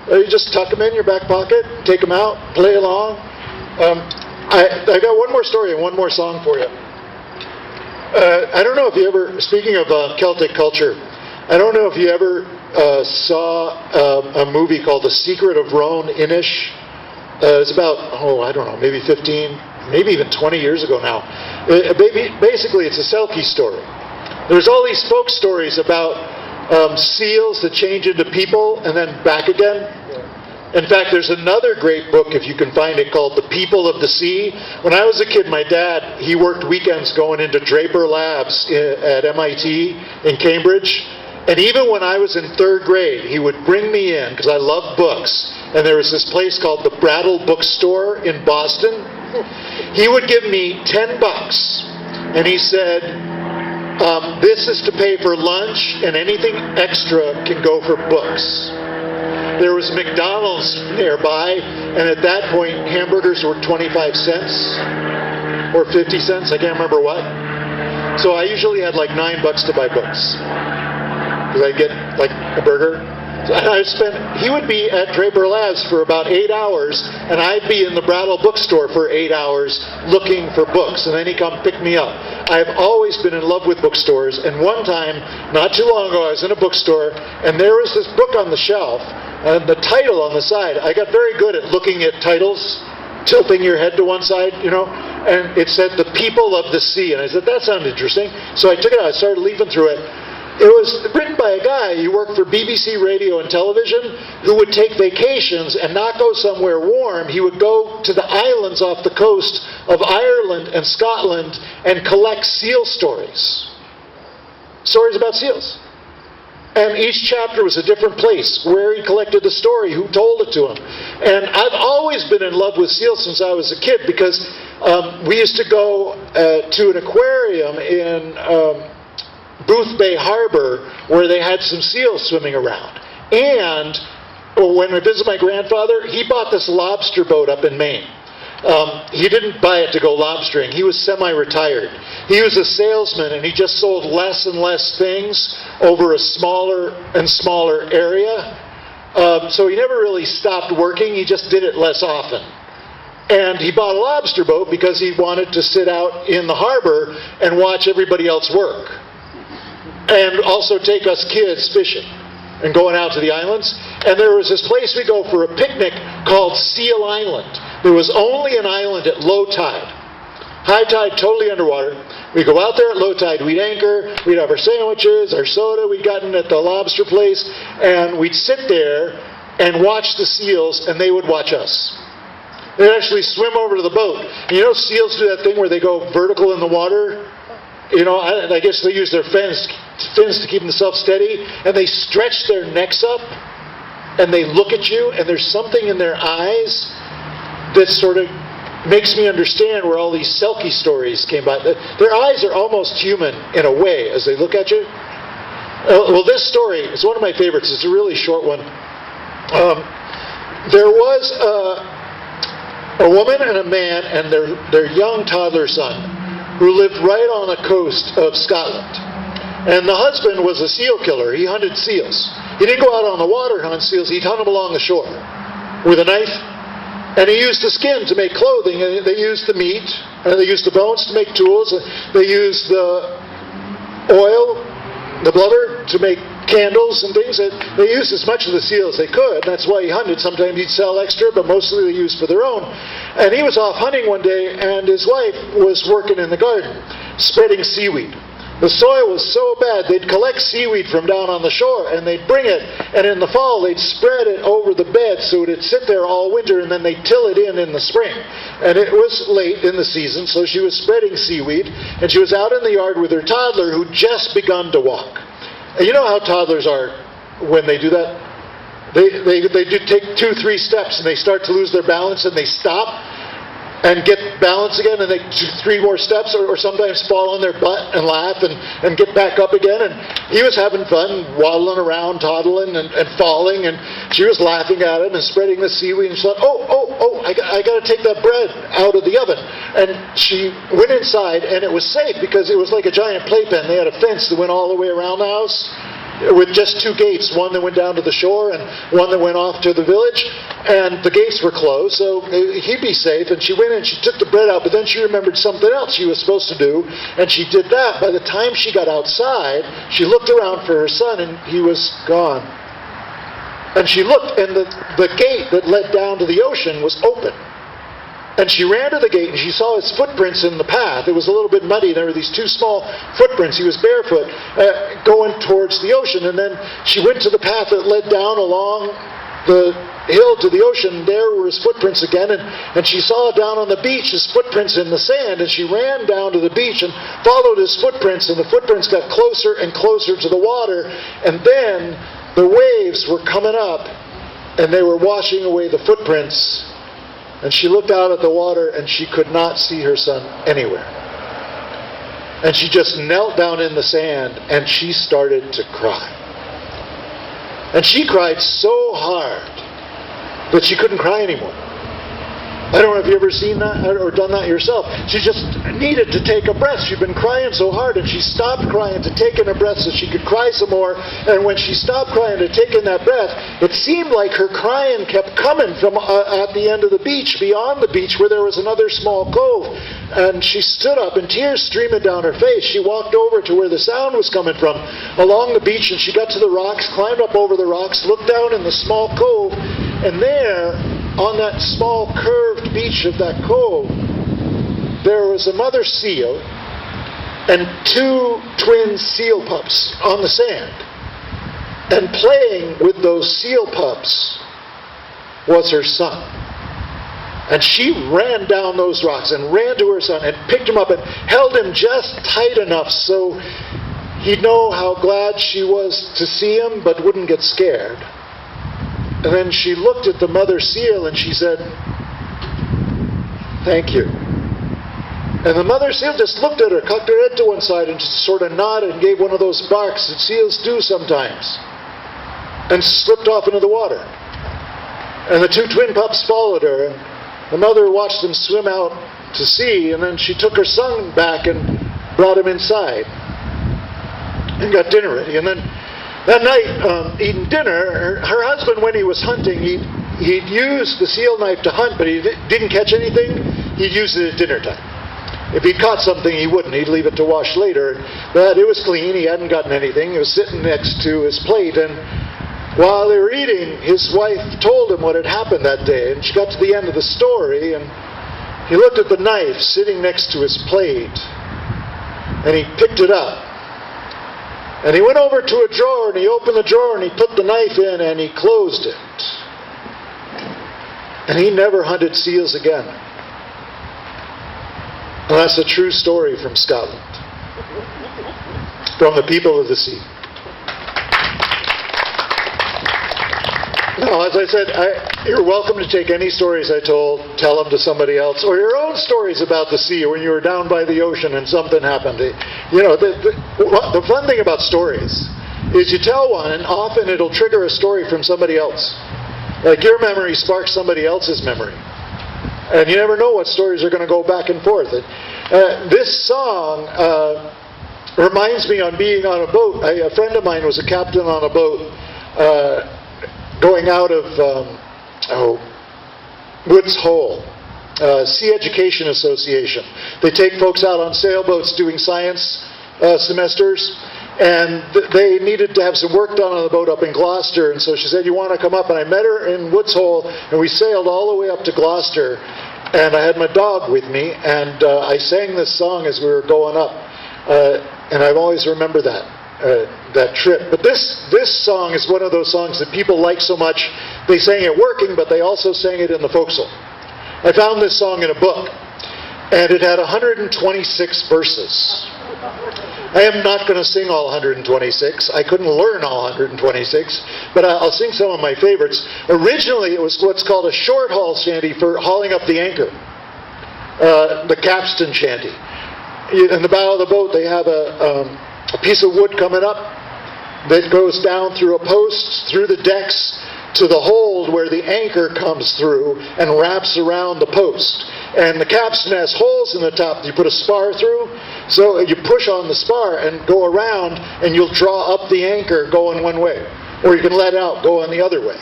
S2: You just tuck them in your back pocket, take them out, play along. I got one more story and one more song for you. I don't know if you ever, speaking of Celtic culture, I don't know if you ever saw a movie called The Secret of Roan Inish. It's about, I don't know, maybe 15, maybe even 20 years ago now. Basically, it's a Selkie story. There's all these folk stories about seals that change into people and then back again. In fact, there's another great book, if you can find it, called The People of the Sea. When I was a kid, my dad, he worked weekends going into Draper Labs at MIT in Cambridge. And even when I was in 3rd grade, he would bring me in, because I love books, and there was this place called the Brattle Bookstore in Boston. He would give me $10, and he said, this is to pay for lunch, and anything extra can go for books. There was McDonald's nearby, and at that point, hamburgers were 25 cents, or 50 cents, I can't remember what. So I usually had like $9 to buy books. Because I'd get like a burger. He would be at Draper Labs for about 8 hours, and I'd be in the Brattle bookstore for 8 hours looking for books, and then he'd come pick me up. I've always been in love with bookstores, and one time, not too long ago, I was in a bookstore, and there was this book on the shelf, and the title on the side, I got very good at looking at titles, tilting your head to one side, and it said, The People of the Sea, and I said, that sounded interesting. So I took it out, I started leafing through it. It was written by a guy who worked for BBC Radio and Television who would take vacations and not go somewhere warm. He would go to the islands off the coast of Ireland and Scotland and collect seal stories. Stories about seals. And each chapter was a different place where he collected the story, who told it to him. And I've always been in love with seals since I was a kid because we used to go to an aquarium in Booth Bay Harbor where they had some seals swimming around. And when I visited my grandfather, he bought this lobster boat up in Maine. He didn't buy it to go lobstering. He was semi-retired. He was a salesman, and he just sold less and less things over a smaller and smaller area. So he never really stopped working. He just did it less often. And he bought a lobster boat because he wanted to sit out in the harbor and watch everybody else work. And also take us kids fishing and going out to the islands. And there was this place we go for a picnic called Seal Island. There was only an island at low tide. High tide, totally underwater. We'd go out there at low tide. We'd anchor. We'd have our sandwiches, our soda we'd gotten at the lobster place. And we'd sit there and watch the seals, and they would watch us. They'd actually swim over to the boat. And seals do that thing where they go vertical in the water. I guess they use their fins to keep themselves steady, and they stretch their necks up, and they look at you, and there's something in their eyes that sort of makes me understand where all these Selkie stories came by. Their eyes are almost human in a way as they look at you. Well, this story is one of my favorites. It's a really short one. There was a woman and a man and their young toddler son who lived right on the coast of Scotland. And the husband was a seal killer. He hunted seals. He didn't go out on the water and hunt seals. He'd hunt them along the shore with a knife. And he used the skin to make clothing, and they used the meat, and they used the bones to make tools, and they used the oil, the blubber, to make candles and things. They used as much of the seal as they could. That's why he hunted. Sometimes he'd sell extra, but mostly they used for their own. And he was off hunting one day, and his wife was working in the garden, spreading seaweed. The soil was so bad, they'd collect seaweed from down on the shore, and they'd bring it, and in the fall they'd spread it over the bed so it'd sit there all winter, and then they'd till it in the spring. And it was late in the season, so she was spreading seaweed, and she was out in the yard with her toddler who'd just begun to walk. And you know how toddlers are when they do that? They do take 2-3 steps, and they start to lose their balance, and they stop and get balance again, and they do 3 more steps, or sometimes fall on their butt and laugh and get back up again. And he was having fun, waddling around, toddling and falling, and she was laughing at him and spreading the seaweed, and she thought, I got to take that bread out of the oven. And she went inside, and it was safe because it was like a giant playpen. They had a fence that went all the way around the house with just 2 gates, one that went down to the shore and one that went off to the village. And the gates were closed, so he'd be safe. And she went in, she took the bread out, but then she remembered something else she was supposed to do, and she did that. By the time she got outside, she looked around for her son, and he was gone. And she looked, and the gate that led down to the ocean was open. And she ran to the gate, and she saw his footprints in the path. It was a little bit muddy. There were these 2 small footprints. He was barefoot, going towards the ocean. And then she went to the path that led down along the hill to the ocean. There were his footprints again. And she saw down on the beach his footprints in the sand. And she ran down to the beach and followed his footprints. And the footprints got closer and closer to the water. And then the waves were coming up, and they were washing away the footprints. And she looked out at the water, and she could not see her son anywhere. And she just knelt down in the sand, and she started to cry. And she cried so hard that she couldn't cry anymore. I don't know if you've ever seen that or done that yourself. She just needed to take a breath. She'd been crying so hard, and she stopped crying to take in a breath so she could cry some more. And when she stopped crying to take in that breath, it seemed like her crying kept coming from at the end of the beach, beyond the beach, where there was another small cove. And she stood up, and tears streaming down her face. She walked over to where the sound was coming from, along the beach, and she got to the rocks, climbed up over the rocks, looked down in the small cove, and there, on that small curved beach of that cove, there was a mother seal and 2 twin seal pups on the sand. And playing with those seal pups was her son. And she ran down those rocks and ran to her son and picked him up and held him just tight enough so he'd know how glad she was to see him but wouldn't get scared. And then she looked at the mother seal and she said, "Thank you." And the mother seal just looked at her, cocked her head to one side, and just sort of nodded and gave one of those barks that seals do sometimes, and slipped off into the water. And the 2 twin pups followed her, and the mother watched them swim out to sea, and then she took her son back and brought him inside and got dinner ready. And then that night, eating dinner, her husband, when he was hunting, he'd use the seal knife to hunt, but he didn't catch anything. He'd use it at dinner time. If he'd caught something, he wouldn't. He'd leave it to wash later. But it was clean. He hadn't gotten anything. It was sitting next to his plate. And while they were eating, his wife told him what had happened that day. And she got to the end of the story, and he looked at the knife sitting next to his plate. And he picked it up. And he went over to a drawer, and he opened the drawer, and he put the knife in, and he closed it. And he never hunted seals again. And that's a true story from Scotland, from the people of the sea. No, as I said, you're welcome to take any stories I told, tell them to somebody else, or your own stories about the sea when you were down by the ocean and something happened. You know, the fun thing about stories is you tell one, and often it'll trigger a story from somebody else. Like your memory sparks somebody else's memory. And you never know what stories are going to go back and forth. This song reminds me on being on a boat. A friend of mine was a captain on a boat going out of Woods Hole, Sea Education Association. They take folks out on sailboats doing science semesters, and they needed to have some work done on the boat up in Gloucester, and so she said, "You want to come up?" And I met her in Woods Hole, and we sailed all the way up to Gloucester, and I had my dog with me, and I sang this song as we were going up, and I've always remembered that trip. But this song is one of those songs that people like so much, they sang it working, but they also sang it in the forecastle. I found this song in a book, and it had 126 verses. I am not going to sing all 126. I couldn't learn all 126, but I'll sing some of my favorites. Originally, it was what's called a short haul shanty for hauling up the anchor, the capstan shanty. In the bow of the boat, they have a piece of wood coming up that goes down through a post, through the decks, to the hold where the anchor comes through and wraps around the post. And the capstan has holes in the top that you put a spar through, so you push on the spar and go around, and you'll draw up the anchor going one way. Or you can let it out, go on the other way.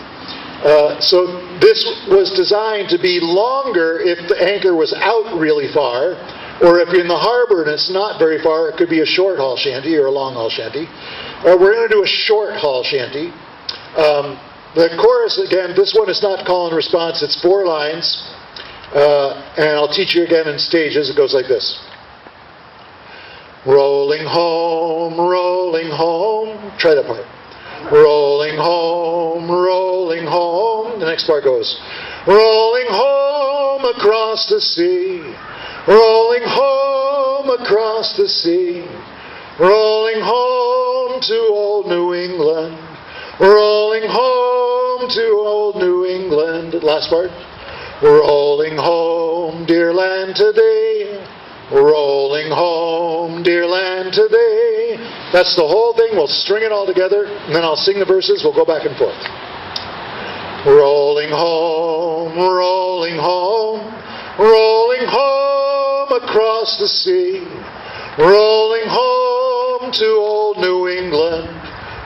S2: So this was designed to be longer if the anchor was out really far, or if you're in the harbor and it's not very far, it could be a short haul shanty or a long haul shanty. We're going to do a short haul shanty. The chorus, again, this one is not call and response, it's 4 lines. And I'll teach you again in stages. It goes like this. Rolling home, rolling home. Try that part. Rolling home, rolling home. The next part goes. Rolling home across the sea. Rolling home across the sea. Rolling home to old New England. Rolling home to old New England. Last part. Rolling home, dear land today. Rolling home, dear land today. That's the whole thing. We'll string it all together, and then I'll sing the verses. We'll go back and forth. Rolling home, rolling home. Rolling home across the sea. Rolling home to old New England.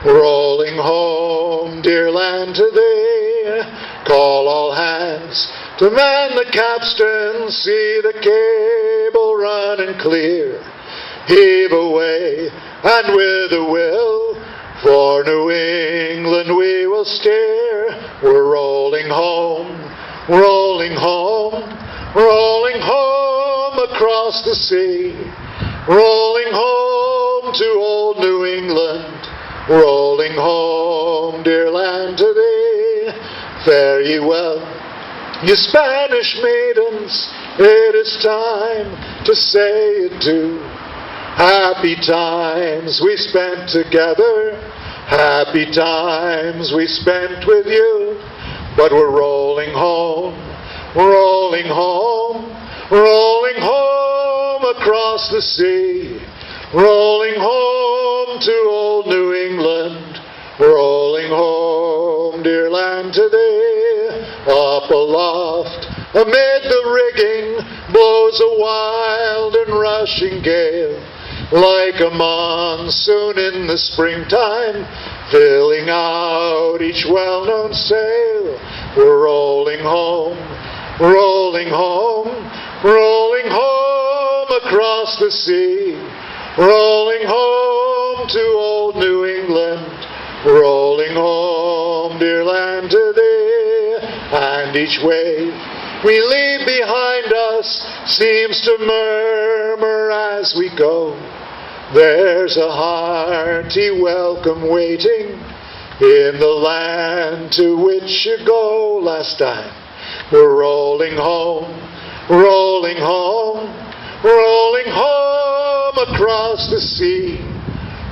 S2: Rolling home, dear land today. Call all hands to man the capstan, see the cable running clear. Heave away, and with a will, for New England we will steer. We're rolling home, rolling home, rolling home across the sea. Rolling home to old New England. Rolling home, dear land today. Fare ye well, you Spanish maidens, it is time to say adieu. Happy times we spent together, happy times we spent with you. But we're rolling home, rolling home, rolling home across the sea. Rolling home to old New England. Rolling home, dear land today. Up aloft, amid the rigging, blows a wild and rushing gale, like a monsoon in the springtime, filling out each well-known sail. We're rolling home, rolling home, rolling home across the sea. Rolling home to old New England. Rolling home, dear land today. And each wave we leave behind us seems to murmur as we go. There's a hearty welcome waiting in the land to which you go. Last time. We're rolling home, rolling home, rolling home across the sea.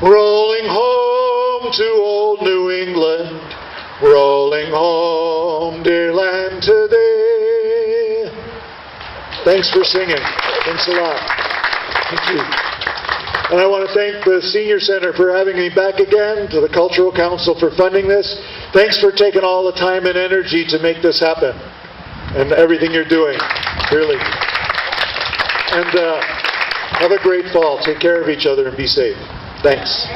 S2: Rolling home to old New England. rolling home, dear land today. Thanks for singing. Thanks a lot. Thank you. And I want to thank the Senior Center for having me back again, to the Cultural Council for funding this. Thanks for taking all the time and energy to make this happen, and everything you're doing, really. And have a great fall. Take care of each other and be safe. Thanks.